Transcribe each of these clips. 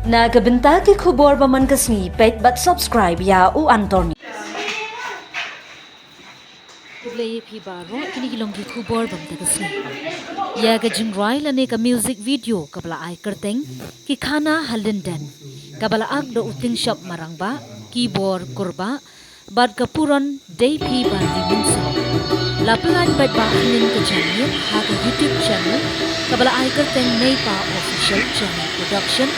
Nagabenta ki khubor baman kasni pet but subscribe ya u Anthony. Play pi baro kini gilong ki khubor bam ta kasni. Ya ga jingrai lane ka music video kabla ai kerteng ki khana halinden. Kabla ag do uting shop marangba keyboard kurba bad kapuron day pi bandi munsa. Lapelan bat bahnin ke channel ha ka YouTube channel kabla ai kerteng Neipa official channel production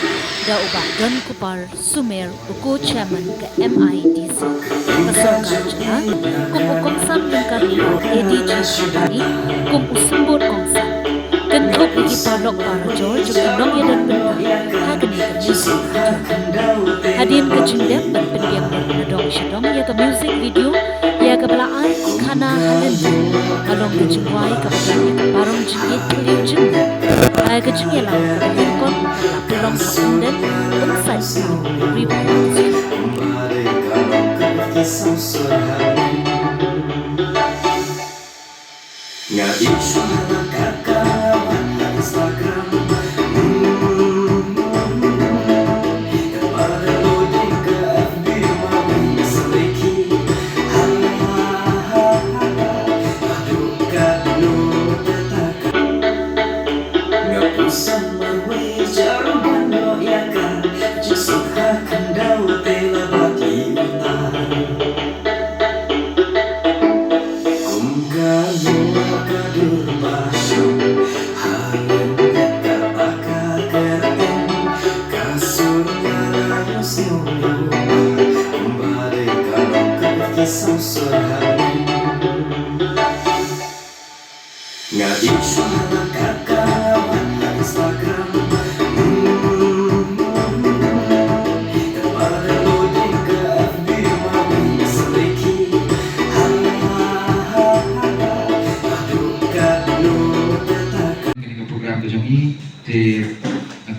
da ubah don kupar sumer uko chairman ke MIDC kasarkar jala kum ukongsan lingkar ADG Shibani kum usumbot kongsan dan thok lagi palok para George kunong yadan benda hagani ke music video hadin ke jindem ban pendiam dan shidong ya ke music video ya ke belai khana halin kalong ke jingwai ke belai ke parong jingit kuliu jing ai ke jingela ke kon la pelong senden unsai ribu Instagram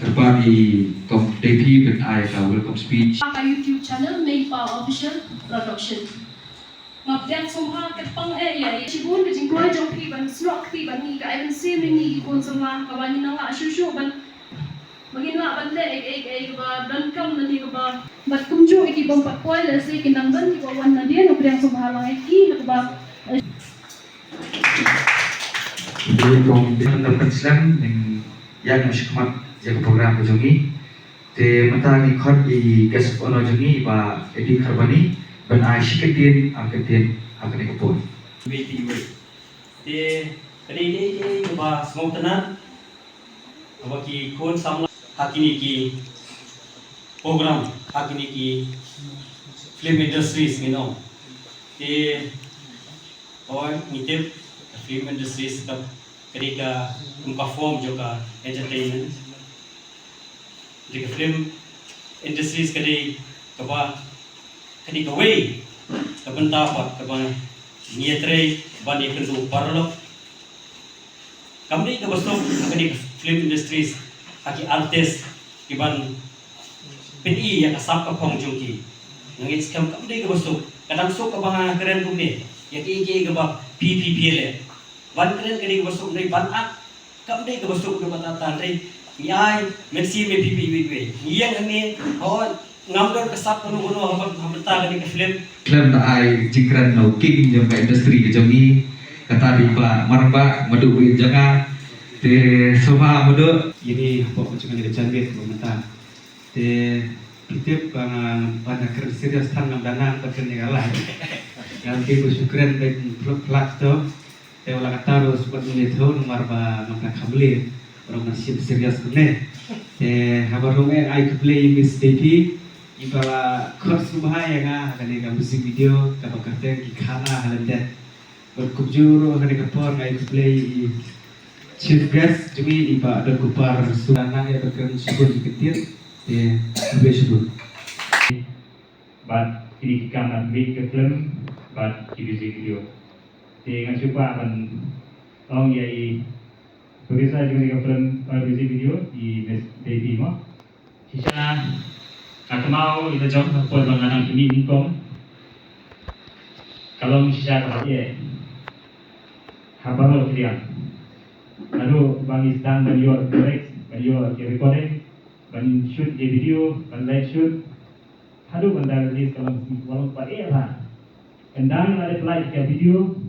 terbagi DP dan I welcome speech. YouTube channel Neipa official production. Ngapdiak somha ketpang ya. Cibun ke jingkoi jongpi ban slok ti ban ni ka even sim ni kon somha kawani nanga shushu ban magina ban le ek ba dan kam na ni ba bat kumju iki bom pat koi le se kinang ban ni ba wan na dia ngapdiak somha lang iki ba. Jadi kong dengan Islam yang musyamat jaga program kejongi te mata ni khot di gas ono jongi ba edi kharbani ban ai shiketin angketin akane kopon BTV te kali ni ba semua tenan apa ki kon samla hakini ki program hakini ki film industries mino te और नीचे film industries का ketika perform juga entertainment jika film industries kadi kaba kadi kawai kabenta apa kaba nietre bani kendu parlo kami ka basto kadi film industries aki artist iban PNI yang asap ka pongjungki ngit skam kami ka basto kadang sok ka banga keren kumni yaki ka PPPL ban keren kadi ka basto nei ban ak kami ka basto ka batatan rei yai mensi me PPPW yang ini oh ngamdor kesap penuh hamta kani ke film na ai jingkran no king jong ka industri ke jongi kata di ba marba madu wi janga te sofa madu ini pokok jangan kita jambet pemerintah te pitip pada kerja serius tanam dana terkena kalah yang kita syukuran dan plak to te ulang taruh seperti ini tahun marba makna kabel orang nasib serius benar. Habar rumah ai play Miss Devi ibala kurs rumah yang akan di musik video kapal kereta di khana halendet berkubjur akan di kapal ai play chief guest jumi iba ada kupar sunana yang berkenan syukur diketir lebih syukur. But ini kamera ke film but music video. Dengan cuba akan orang yai Begitu juga film music video di TV mah. Sisa kata mau kita jom buat banganan ini income. Kalau sisa kaya, habar dia. Lalu bang Isdan beliau direct, beliau recording, ban shoot a video, ban live shoot, hadu ban dah release kalau pak era, and dan ada live ke video,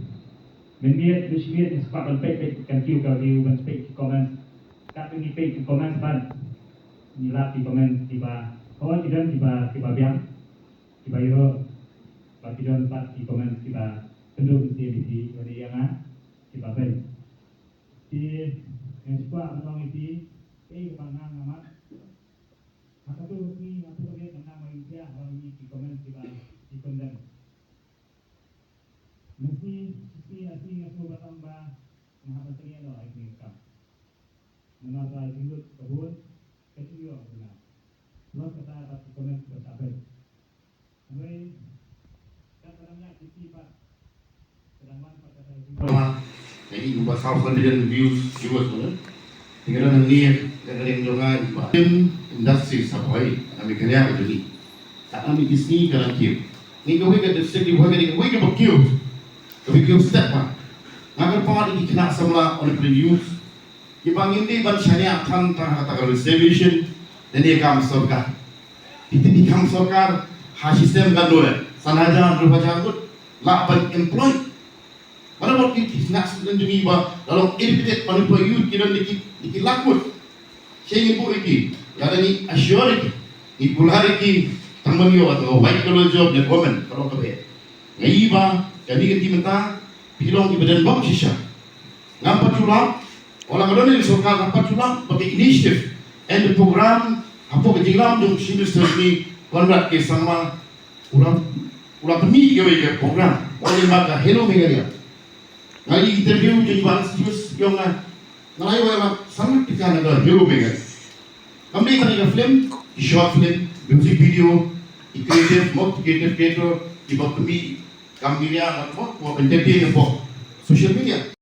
mendiat dushmiat sebab ban page kan view ban page comment, kat ni page comment ban, nilap di comment tiba, kawan tiba biang, tiba yo, pak tidak pat di comment tiba, penduk di pada yang tiba ben. Di yang suka menang itu, kebangan amat. Maka tu ni, maka tu dia menang Malaysia, orang ini di komen di kondem. Mesti ngasu bertambah, menghadap teriak doa ini kam. Menata jindut kebun, kecil benar. Lalu kita dapat komen bersabar. Sampai kadang-kadangnya kita sedangkan pada saya. Jadi ubah 1,000 viewers mana? Tinggal nang ni kadang jangan tim industri sampai kami kerja begini. Tak kami Disney kadang kiu. Ni kau kita sedih buat ni kau kita kiu. Kau kiu step apa? Agar part ini kena semula oleh news. Ibang ini ban syariah kan kata reservation dan dia kam sorkar. Itu di kam sorkar ha sistem kan dulu. Sanaja rupa jangkut lah ban employ. Mana buat kita nak sebenarnya ba dalam edited manusia youth kita dikit lakut. Saya ibu ini, yang ini assure ini pular ini teman yo atau white collar job dan woman kalau kebe. Ngai ba jadi kita minta pilong di badan bang sisa. Ngapa culang? Orang kadang ni sorkan ngapa culang pakai initiative and the program apa kejenglam dong industri ni konrak ke sama ulang peni ke program. Oleh maka hello mengalia. Ngai interview jadi bang serius yang ngai wala sangat kita ada hello mengalia. Kami kan film, short film, music video, creative, creator, di bawah kami, kami ni apa, entertain apa, social media.